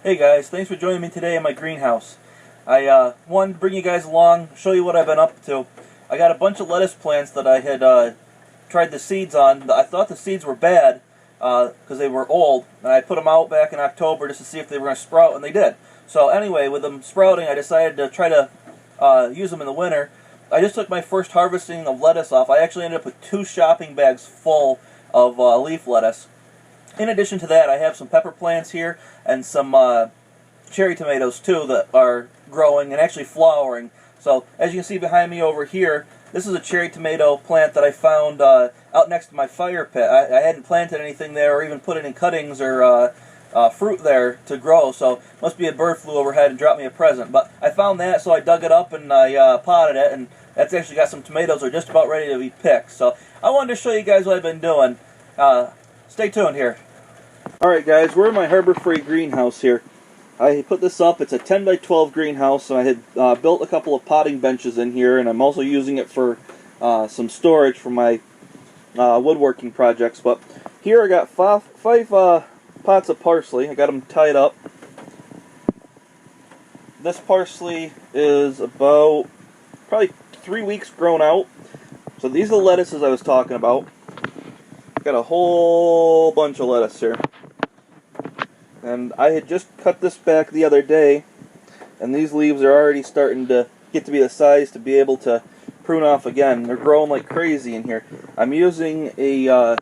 Hey guys, thanks for joining me today in my greenhouse. I wanted to bring you guys along, show you what I've been up to. I got a bunch of lettuce plants that I had tried the seeds on. I thought the seeds were bad because they were old, and I put them out back in October just to see if they were going to sprout, and they did. So anyway, with them sprouting, I decided to try to use them in the winter. I just took my first harvesting of lettuce off. I actually ended up with 2 shopping bags full of leaf lettuce. In addition to that, I have some pepper plants here and some cherry tomatoes too that are growing and actually flowering. So as you can see behind me over here, this is a cherry tomato plant that I found out next to my fire pit. I hadn't planted anything there or even put it in cuttings or fruit there to grow, so must be a bird flew overhead and dropped me a present. But I found that, so I dug it up and I potted it, and that's actually got some tomatoes that are just about ready to be picked. So I wanted to show you guys what I've been doing. Stay tuned here. Alright guys, we're in my Harbor Freight greenhouse here. I put this up, it's a 10 by 12 greenhouse, and I had built a couple of potting benches in here, and I'm also using it for some storage for my woodworking projects. But here I got five pots of parsley. I got them tied up. This parsley is about probably 3 weeks grown out. So these are the lettuces I was talking about. Got a whole bunch of lettuce here. And I had just cut this back the other day, and these leaves are already starting to get to be the size to be able to prune off again. They're growing like crazy in here. I'm using a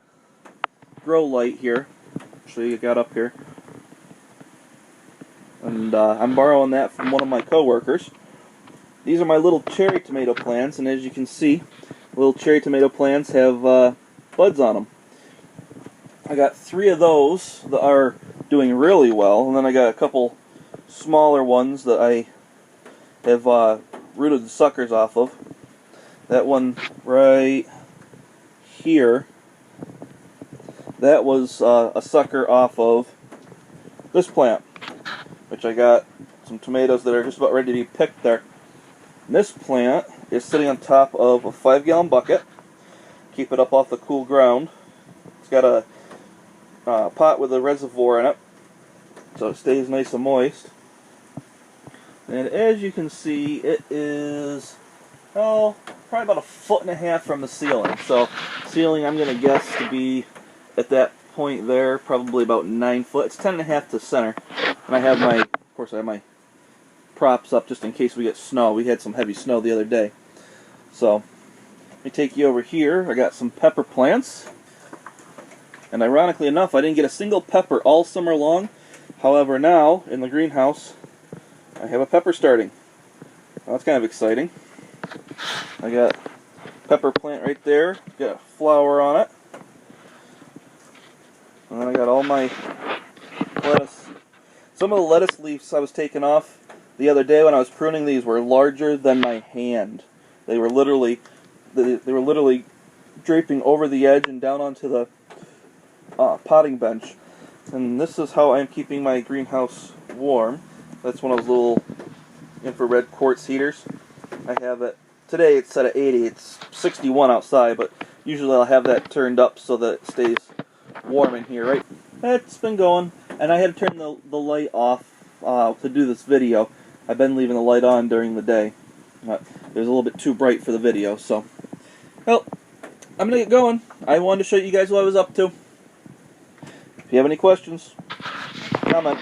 grow light here. Actually, I got up here. And I'm borrowing that from one of my coworkers. These are my little cherry tomato plants, and as you can see, little cherry tomato plants have buds on them. I got 3 of those that are doing really well, and then I got a couple smaller ones that I have rooted the suckers off of. That one right here, that was a sucker off of this plant, which I got some tomatoes that are just about ready to be picked there. And this plant is sitting on top of a 5-gallon bucket. Keep it up off the cool ground. It's got a pot with a reservoir in it, so it stays nice and moist. And as you can see, it is, oh, probably about 1.5 feet from the ceiling. So ceiling, I'm going to guess to be at that point there, probably about 9 foot. It's 10.5 to center. And I have my, of course, I have my props up just in case we get snow. We had some heavy snow the other day. So let me take you over here. I got some pepper plants. And ironically enough, I didn't get a single pepper all summer long. However, now, in the greenhouse, I have a pepper starting. Well, that's kind of exciting. I got a pepper plant right there. Got a flower on it. And then I got all my lettuce. Some of the lettuce leaves I was taking off the other day when I was pruning these were larger than my hand. They were literally draping over the edge and down onto the potting bench. And this is how I'm keeping my greenhouse warm. That's one of those little infrared quartz heaters. I have it today, it's set at 80. It's 61 outside, but usually I'll have that turned up so that it stays warm in here, right? It's been going, and I had to turn the light off to do this video. I've been leaving the light on during the day, but it was a little bit too bright for the video. So, well, I'm gonna get going. I wanted to show you guys what I was up to. If you have any questions, comment.